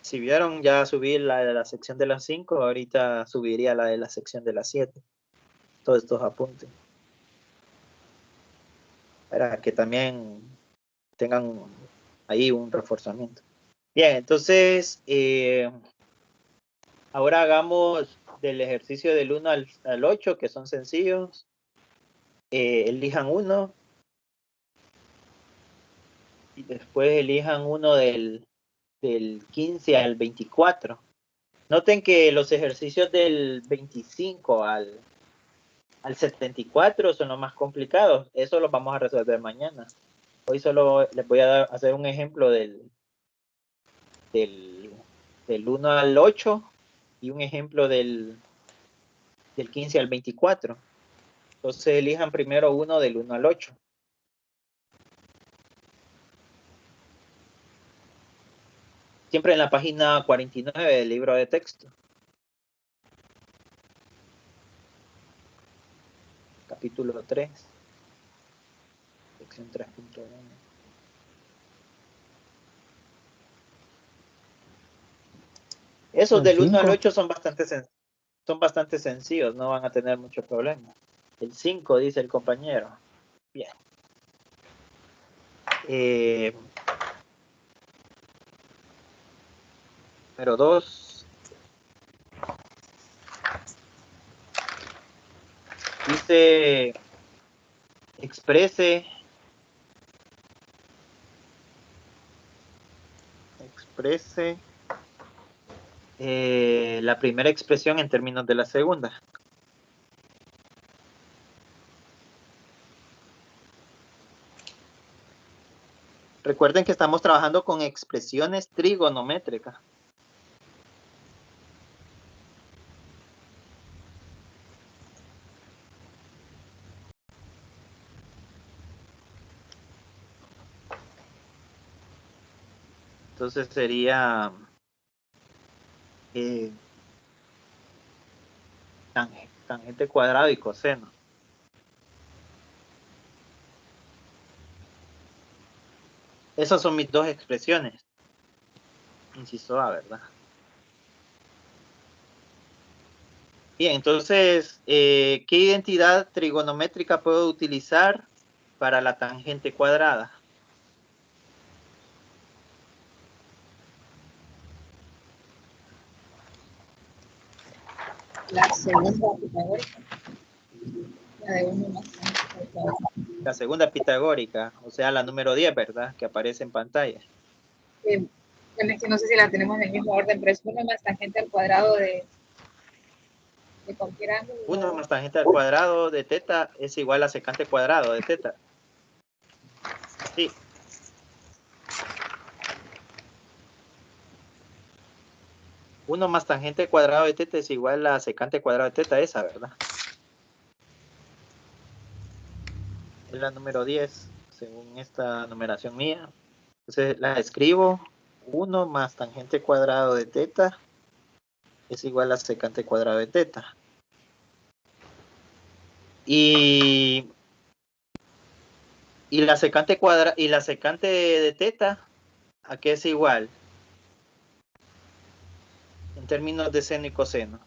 Si vieron, ya subí la de la sección de las 5, ahorita subiría la de la sección de las 7. Todos estos apuntes. Para que también tengan ahí un reforzamiento. Bien, entonces, ahora hagamos del ejercicio del 1 al 8, que son sencillos. Elijan uno. Y después elijan uno del 15 al 24. Noten que los ejercicios del 25 al 74 son los más complicados. Eso los vamos a resolver mañana. Hoy solo les voy a hacer un ejemplo del 1 al 8 y un ejemplo del 15 al 24. Entonces elijan primero uno del 1 al 8. Siempre en la página 49 del libro de texto. Capítulo 3. Sección 3.1. Esos del 1 al 8 son bastante sencillos, no van a tener mucho problema. El 5 dice el compañero. Bien. Número 2. Dice exprese la primera expresión en términos de la segunda. Recuerden que estamos trabajando con expresiones trigonométricas. Entonces sería tangente cuadrado y coseno. Esas son mis dos expresiones. Inciso A, ¿verdad? Bien, entonces, ¿qué identidad trigonométrica puedo utilizar para la tangente cuadrada? La segunda pitagórica. La de 1 más tangente al cuadrado. La segunda pitagórica, o sea, la número 10, ¿verdad? Que aparece en pantalla. Bueno, es que no sé si la tenemos en el mismo orden, pero es 1 más tangente al cuadrado de cualquier ángulo. 1 más tangente al cuadrado de teta es igual a secante cuadrado de teta. Sí. Uno más tangente cuadrado de teta es igual a secante cuadrado de teta, esa, ¿verdad? Es la número 10, según esta numeración mía. Entonces la escribo. 1 más tangente cuadrado de teta es igual a secante cuadrado de teta. Y la secante de teta, ¿a qué es igual? En términos de seno y coseno.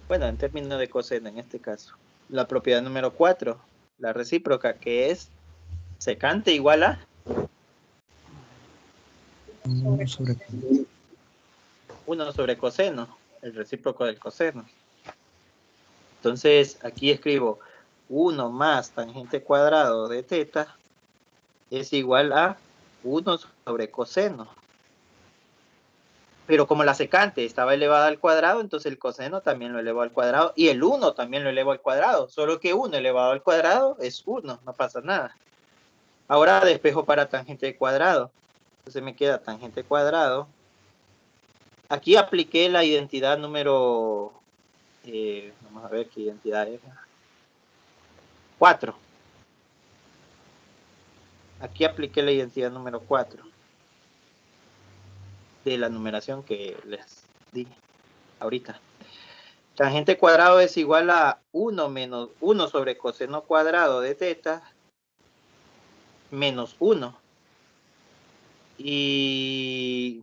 Bueno, en términos de coseno en este caso. La propiedad número 4, la recíproca, que es secante igual a 1 sobre coseno, el recíproco del coseno. Entonces, aquí escribo 1 más tangente cuadrado de teta es igual a 1 sobre coseno. Pero como la secante estaba elevada al cuadrado, entonces el coseno también lo elevó al cuadrado y el 1 también lo elevó al cuadrado. Solo que 1 elevado al cuadrado es 1, no pasa nada. Ahora despejo para tangente cuadrado. Entonces me queda tangente cuadrado. Aquí apliqué la identidad número... vamos a ver qué identidad era. 4. Aquí apliqué la identidad número 4 de la numeración que les di ahorita. Tangente cuadrado es igual a 1 menos 1 sobre coseno cuadrado de teta menos 1. Y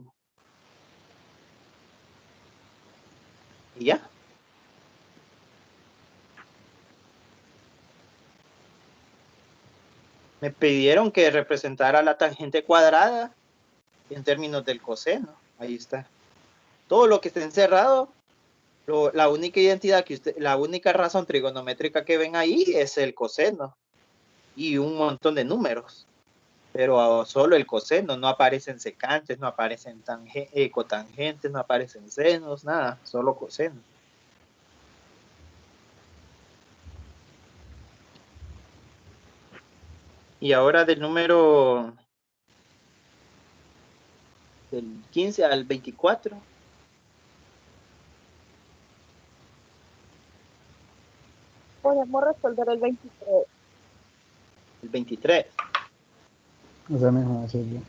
ya. Me pidieron que representara la tangente cuadrada en términos del coseno. Ahí está. Todo lo que esté encerrado La única identidad la única razón trigonométrica que ven ahí es el coseno y un montón de números, pero solo el coseno, no aparecen secantes, no aparecen cotangentes, no aparecen senos, nada, solo coseno. Y ahora del número del 15 al 24. Podemos resolver el 23. El 23. Ese mismo, Silvia.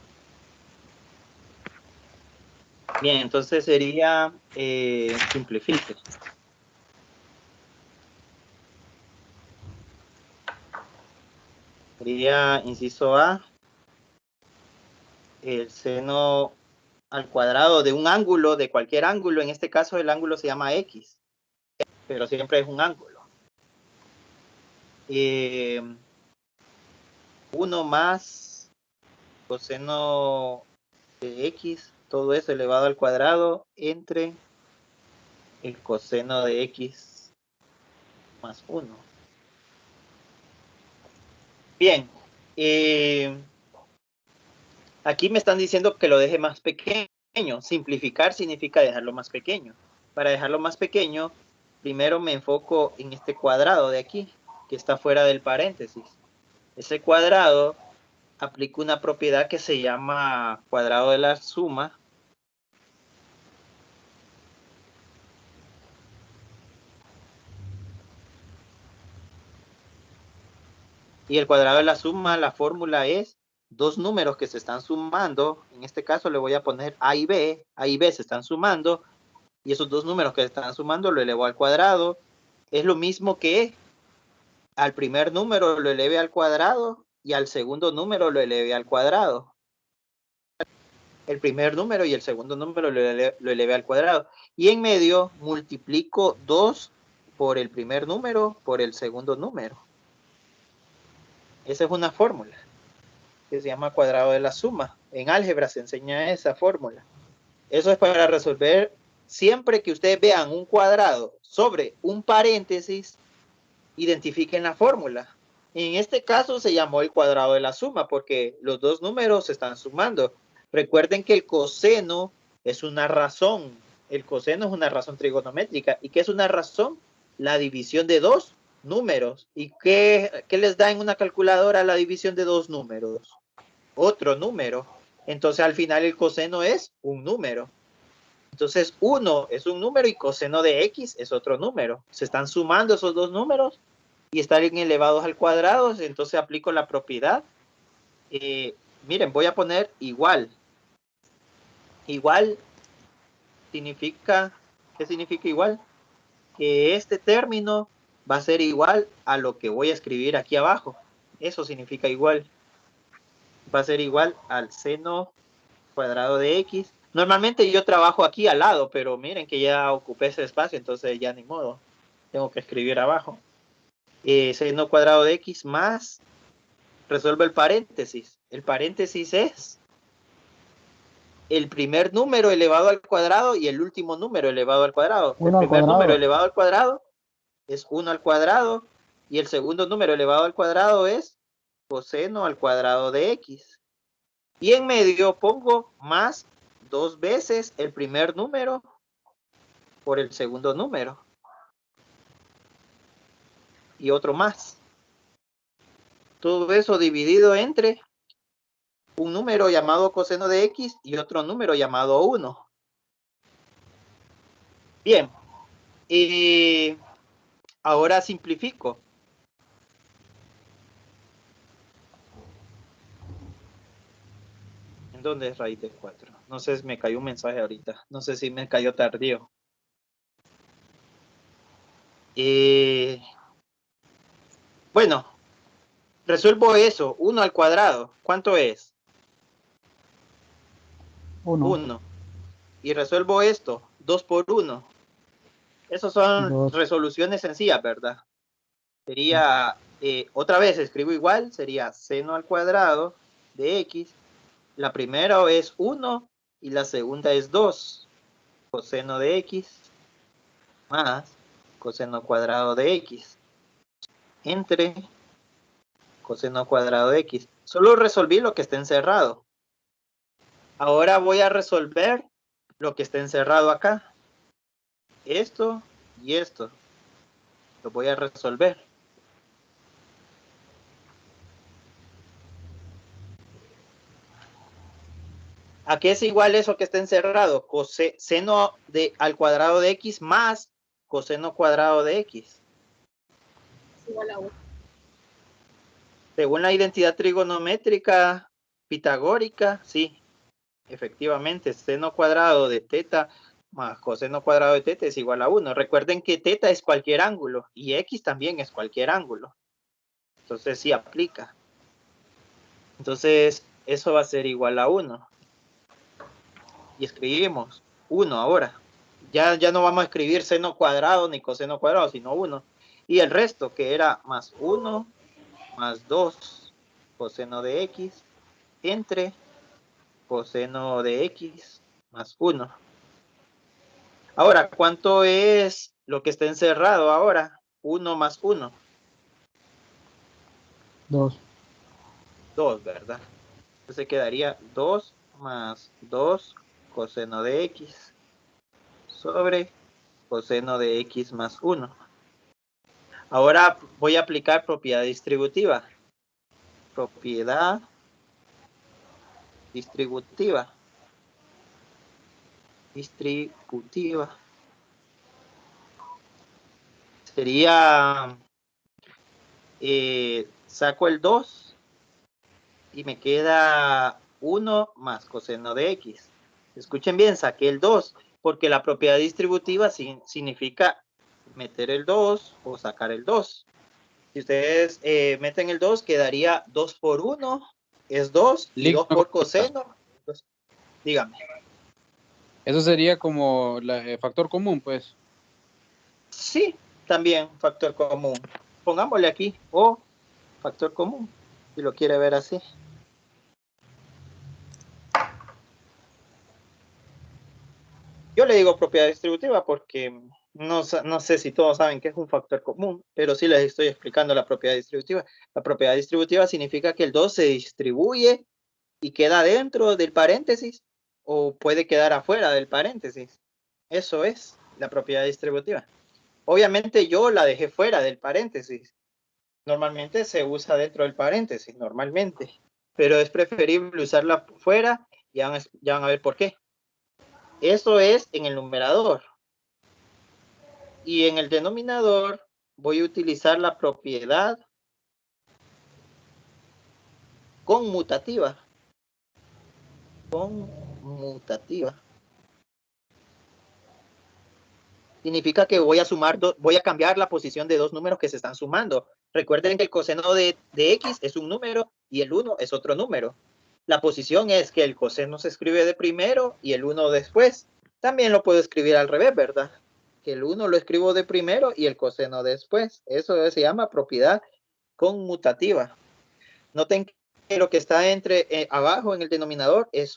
Bien, entonces sería simplifique. Sería, inciso A, el seno al cuadrado de un ángulo, de cualquier ángulo. En este caso el ángulo se llama X, pero siempre es un ángulo. 1 más coseno de X, todo eso elevado al cuadrado, entre el coseno de X más 1. Bien, aquí me están diciendo que lo deje más pequeño. Simplificar significa dejarlo más pequeño. Para dejarlo más pequeño, primero me enfoco en este cuadrado de aquí, que está fuera del paréntesis. Ese cuadrado aplico una propiedad que se llama cuadrado de la suma. Y el cuadrado de la suma, la fórmula es dos números que se están sumando. En este caso le voy a poner A y B. A y B se están sumando. Y esos dos números que se están sumando lo elevo al cuadrado. Es lo mismo que al primer número lo eleve al cuadrado y al segundo número lo eleve al cuadrado. El primer número y el segundo número lo eleve al cuadrado. Y en medio multiplico 2 por el primer número por el segundo número. Esa es una fórmula que se llama cuadrado de la suma. En álgebra se enseña esa fórmula. Eso es para resolver siempre que ustedes vean un cuadrado sobre un paréntesis, identifiquen la fórmula. En este caso se llamó el cuadrado de la suma porque los dos números se están sumando. Recuerden que el coseno es una razón. El coseno es una razón trigonométrica. ¿Y qué es una razón? La división de dos números. ¿Y qué les da en una calculadora la división de dos números? Otro número. Entonces al final el coseno es un número. Entonces 1 es un número y coseno de X es otro número. Se están sumando esos dos números y están elevados al cuadrado, entonces aplico la propiedad. Miren, voy a poner igual. Igual significa, ¿qué significa igual? Que este término va a ser igual a lo que voy a escribir aquí abajo. Eso significa igual. Va a ser igual al seno cuadrado de X. Normalmente yo trabajo aquí al lado, pero miren que ya ocupé ese espacio, entonces ya ni modo. Tengo que escribir abajo. Seno cuadrado de X más, resuelvo el paréntesis. El paréntesis es el primer número elevado al cuadrado y el último número elevado al cuadrado. El primer número elevado al cuadrado es 1 al cuadrado y el segundo número elevado al cuadrado es coseno al cuadrado de X. Y en medio pongo más 2 veces el primer número por el segundo número. Y otro más. Todo eso dividido entre un número llamado coseno de X y otro número llamado 1. Bien. Y ahora simplifico. ¿En dónde es raíz de 4? No sé si me cayó un mensaje ahorita. No sé si me cayó tardío. Bueno, resuelvo eso. 1 al cuadrado. ¿Cuánto es? 1. Y resuelvo esto. 2 por 1. Esas son resoluciones sencillas, ¿verdad? Sería, otra vez escribo igual, sería seno al cuadrado de X. La primera es 1 y la segunda es 2. Coseno de X más coseno cuadrado de x entre coseno cuadrado de x. Solo resolví lo que está encerrado. Ahora voy a resolver lo que está encerrado acá. Esto y esto. Lo voy a resolver. ¿A qué es igual eso que está encerrado? Seno al cuadrado de x más coseno cuadrado de x. Es igual a 1. Según la identidad trigonométrica pitagórica, sí, efectivamente, seno cuadrado de teta más coseno cuadrado de teta es igual a 1. Recuerden que teta es cualquier ángulo y x también es cualquier ángulo. Entonces sí aplica. Entonces eso va a ser igual a 1. Y escribimos 1 ahora. Ya no vamos a escribir seno cuadrado ni coseno cuadrado, sino 1. Y el resto, que era más 1 más 2 coseno de x entre coseno de x más 1. Ahora, ¿cuánto es lo que está encerrado ahora? 1 más 1. 2. 2, ¿verdad? Entonces quedaría 2 más 2 coseno de x sobre coseno de x más 1. Ahora voy a aplicar propiedad distributiva. Propiedad distributiva. Sería, saco el 2 y me queda 1 más coseno de x. Escuchen bien, saqué el 2 porque la propiedad distributiva significa meter el 2 o sacar el 2. Si ustedes meten el 2, quedaría 2 por 1 es 2 y 2 por coseno. Pues, dígame. Eso sería como el factor común, pues. Sí, también factor común. Pongámosle aquí o factor común, si lo quiere ver así. Yo le digo propiedad distributiva porque no sé si todos saben qué es un factor común, pero sí les estoy explicando la propiedad distributiva. La propiedad distributiva significa que el 2 se distribuye y queda dentro del paréntesis o puede quedar afuera del paréntesis. Eso es la propiedad distributiva. Obviamente yo la dejé fuera del paréntesis. Normalmente se usa dentro del paréntesis, normalmente. Pero es preferible usarla fuera y ya van a ver por qué. Eso es en el numerador. Y en el denominador voy a utilizar la propiedad conmutativa. Conmutativa. Significa que voy a cambiar la posición de dos números que se están sumando. Recuerden que el coseno de x es un número y el 1 es otro número. La posición es que el coseno se escribe de primero y el 1 después. También lo puedo escribir al revés, ¿verdad? Que el 1 lo escribo de primero y el coseno después. Eso se llama propiedad conmutativa. Noten que lo que está abajo en el denominador es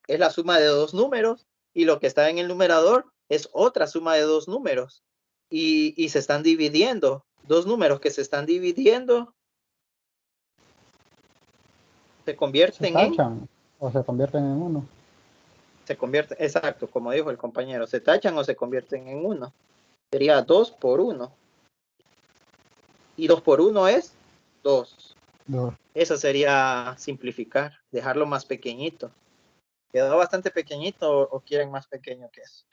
la suma de dos números y lo que está en el numerador es otra suma de dos números y se están dividiendo. Dos números que se están dividiendo se convierten ¿Tachan o se convierten en uno? Exacto, como dijo el compañero, se tachan o se convierten en uno. Sería 2 por 1. Y 2 por 1 es 2. 2. Eso sería simplificar, dejarlo más pequeñito. ¿Quedó bastante pequeñito o quieren más pequeño que eso?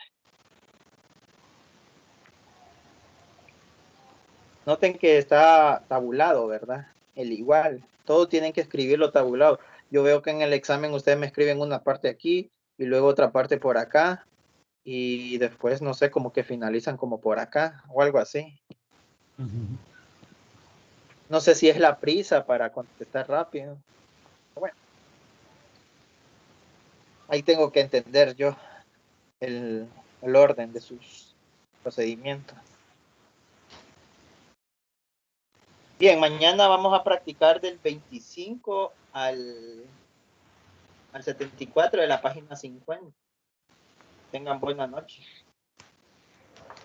Noten que está tabulado, ¿verdad? El igual. Todos tienen que escribirlo tabulado. Yo veo que en el examen ustedes me escriben una parte aquí y luego otra parte por acá. Y después, no sé, como que finalizan como por acá o algo así. No sé si es la prisa para contestar rápido. Bueno, ahí tengo que entender yo el orden de sus procedimientos. Bien, mañana vamos a practicar del 25 al 74 de la página 50. Tengan buena noche.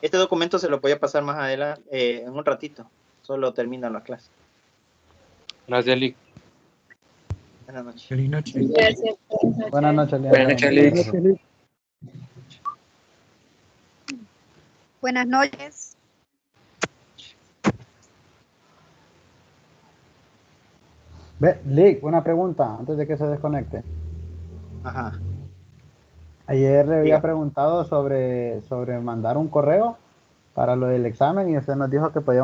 Este documento se lo voy a pasar más adelante, en un ratito. Solo termina la clase. Gracias, Lick. Buenas noches. Feliz noche. Gracias. Buenas noches, Liana. Buenas noches, Alex. Buenas noches. Ve, Lick, una pregunta antes de que se desconecte. Ajá. Ayer le había Diga. preguntado sobre mandar un correo para lo del examen y usted nos dijo que podíamos